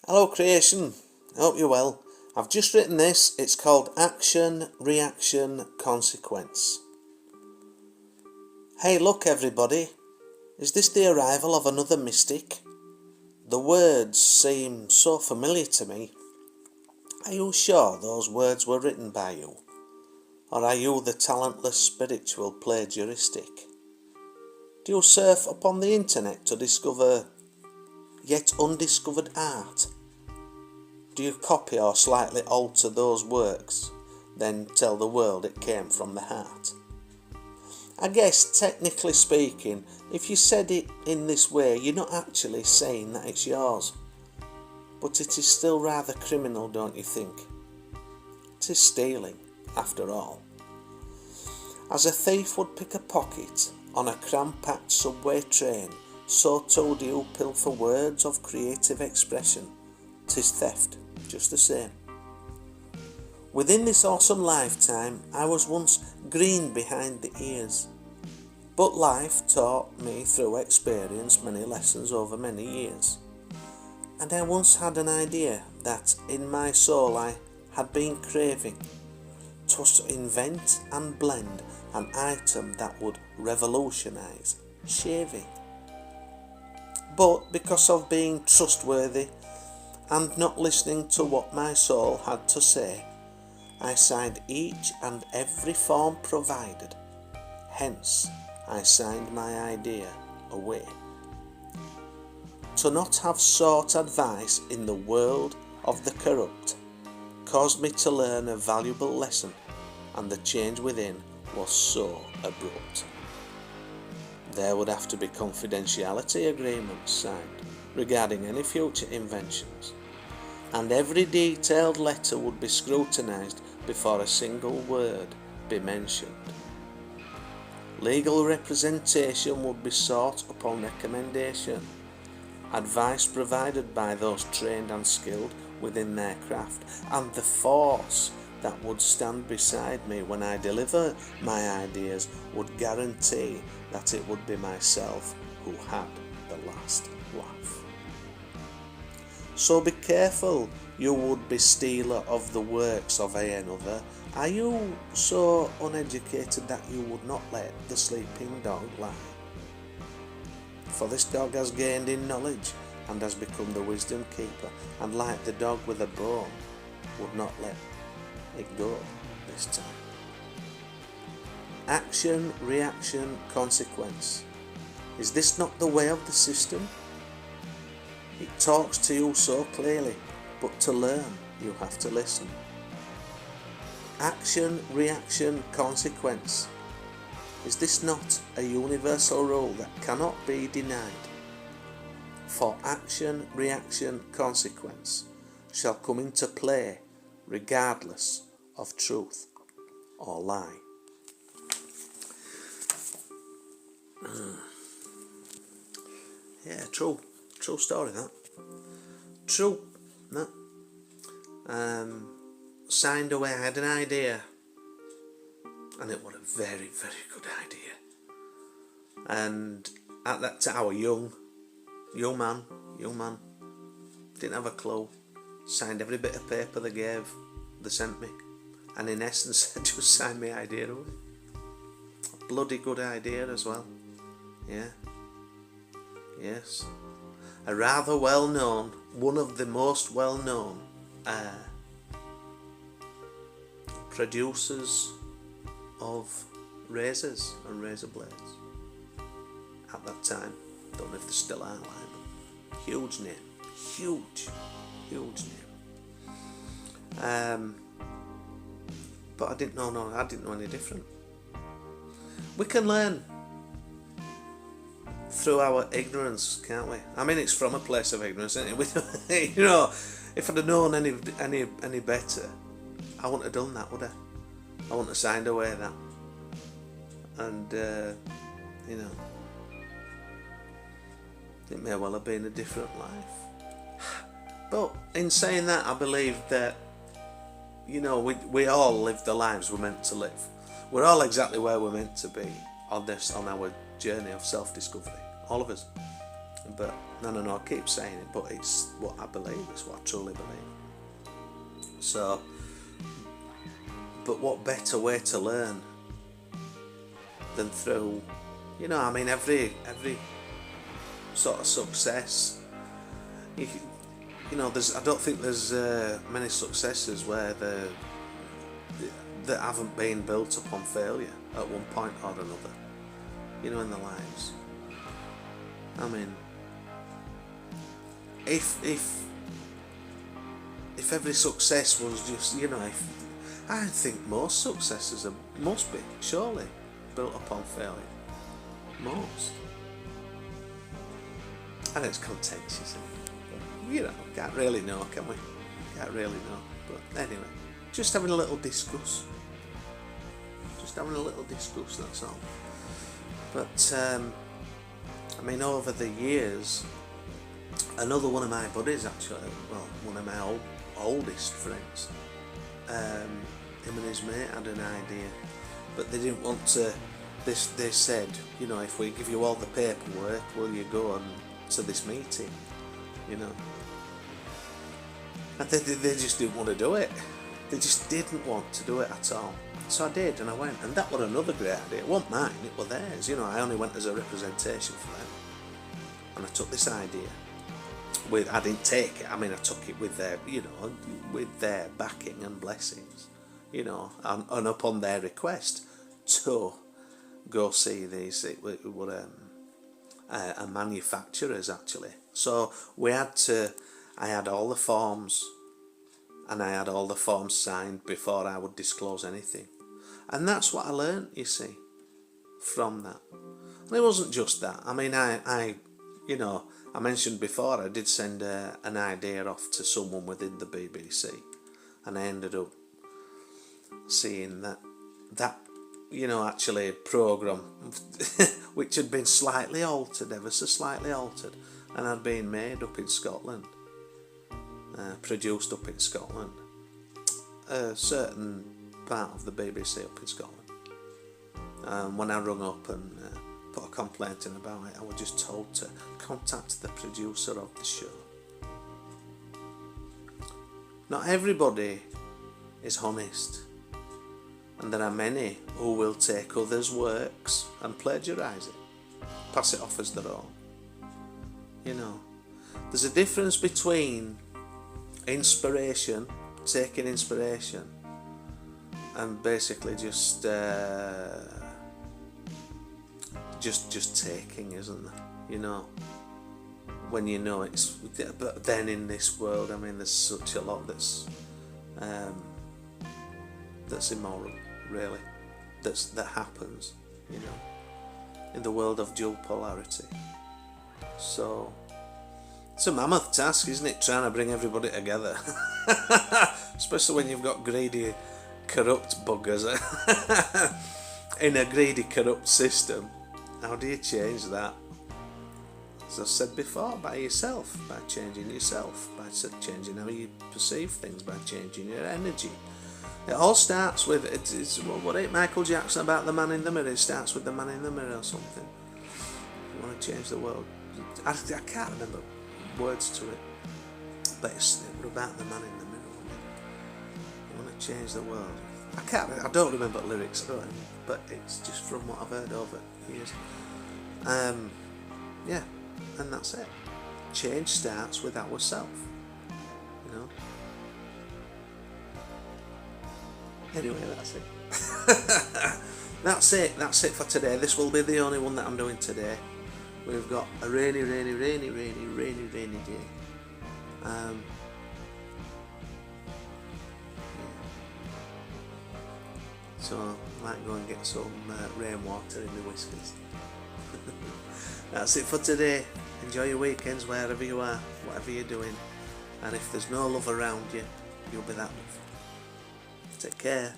Hello creation, hope you're well. I've just written this, it's called Action, Reaction, Consequence. Hey look everybody, is this the arrival of another mystic? The words seem so familiar to me. Are you sure those words were written by you? Or are you the talentless spiritual plagiaristic? Do you surf upon the internet to discover yet undiscovered art? Do you copy or slightly alter those works, then tell the world it came from the heart? I guess, technically speaking, if you said it in this way, you're not actually saying that it's yours. But it is still rather criminal, don't you think? It is stealing, after all. As a thief would pick a pocket on a cram-packed subway train, so too do you pilfer words of creative expression. 'Tis theft, just the same. Within this awesome lifetime, I was once green behind the ears. But life taught me through experience many lessons over many years. And I once had an idea that in my soul I had been craving to invent and blend an item that would revolutionise shaving. But because of being trustworthy and not listening to what my soul had to say, I signed each and every form provided. Hence, I signed my idea away. To not have sought advice in the world of the corrupt caused me to learn a valuable lesson, and the change within was so abrupt. There would have to be confidentiality agreements signed regarding any future inventions, and every detailed letter would be scrutinised before a single word be mentioned. Legal representation would be sought upon recommendation, advice provided by those trained and skilled within their craft, and the force that would stand beside me when I deliver my ideas would guarantee that it would be myself who had the last laugh. So be careful, you would-be stealer of the works of another. Are you so uneducated that you would not let the sleeping dog lie? For this dog has gained in knowledge and has become the wisdom keeper, and like the dog with a bone, would not let it go this time. Action, reaction, consequence. Is this not the way of the system? It talks to you so clearly, but to learn you have to listen. Action, reaction, consequence. Is this not a universal rule that cannot be denied? For action, reaction, consequence shall come into play regardless of truth or lie. Yeah, true story that. True, that. Signed away, I had an idea, and it was a very, very good idea. And at that time, I was young man, didn't have a clue. Signed every bit of paper they sent me, and in essence, I just signed my idea away. A bloody good idea as well. Yeah. Yes. A rather well-known, one of the most well-known producers of razors and razor blades at that time. Don't know if they still are like them. Huge name. Huge name. But I didn't know any different. We can learn through our ignorance, can't we? I mean, it's from a place of ignorance, isn't it? You know, if I'd have known any better, I wouldn't have done that, would I? I wouldn't have signed away that. And you know, it may well have been a different life. But in saying that, I believe that, you know, we all live the lives we're meant to live. We're all exactly where we're meant to be on our journey of self-discovery. All of us. But no, I keep saying it, but it's what I believe, it's what I truly believe. So, but what better way to learn than through, every sort of success. You I don't think there's many successes where that haven't been built upon failure at one point or another. In their lives. I mean, if every success was just, I think most successes must be surely built upon failure. Most. And it's contentious, isn't it? But, can't really know, can we? Can't really know. But anyway, just having a little discuss. That's all. But, over the years, another one of my buddies, actually, well, one of my oldest friends, him and his mate had an idea, but they didn't want to. They said, if we give you all the paperwork, will you go on to this meeting? And they just didn't want to do it. They just didn't want to do it at all. So I did, and I went, and that was another great idea. It wasn't mine, it was theirs. I only went as a representation for them, and I took this idea. I didn't take it. I took it with their, with their backing and blessings, and upon their request to go see these. It were a manufacturers actually. So I had all the forms, and I had all the forms signed before I would disclose anything. And that's what I learned, you see, from that. And it wasn't just that. I mentioned before I did send an idea off to someone within the BBC, and I ended up seeing that actually programme which had been slightly altered, ever so slightly altered, and had been made up in Scotland, produced up in Scotland, a certain part of the BBC up in Scotland. When I rung up and put a complaint in about it, I was just told to contact the producer of the show. Not everybody is honest, and there are many who will take others' works and plagiarise it, pass it off as their own. There's a difference between inspiration, taking inspiration, and basically just taking, isn't there? When it's. But then in this world, there's such a lot that's immoral, really. That happens, in the world of dual polarity. So it's a mammoth task, isn't it, trying to bring everybody together, especially when you've got greedy, corrupt buggers in a greedy, corrupt system. How do you change that? As I said before, by yourself, by changing yourself, by changing how you perceive things, by changing your energy. It all starts with, what ain't Michael Jackson about the man in the mirror? It starts with the man in the mirror or something. You want to change the world. I can't remember words to it, but it was about the man in the mirror. You want to change the world. I don't remember the lyrics, but it's just from what I've heard over years. Yeah, and that's it. Change starts with ourselves. Anyway, that's it. That's it for today. This will be the only one that I'm doing today. We've got a rainy day. So I might go and get some rainwater in the whiskers. That's it for today. Enjoy your weekends wherever you are, whatever you're doing. And if there's no love around you, you'll be that love. Take care.